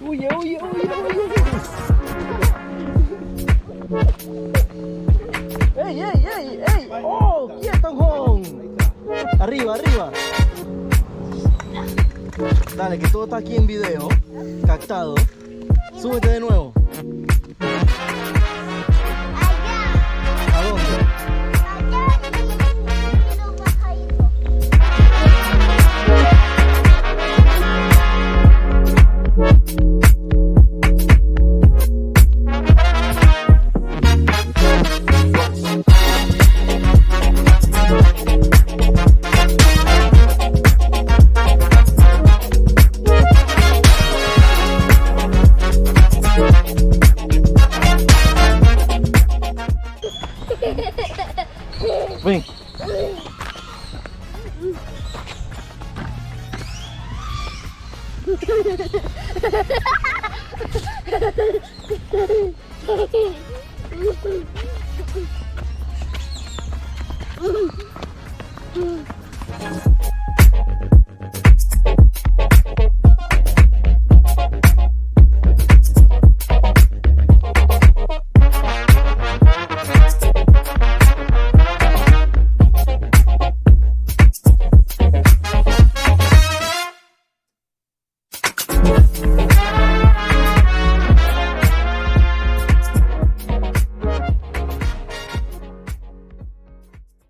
Huye, huye, huye, huye. ¡Ey, ey, ey, ey! ¡Oh! ¡Quieto, Juan! Arriba, arriba. Dale, que todo está aquí en video, captado. Súbete de nuevo. ¿A dónde? Ven.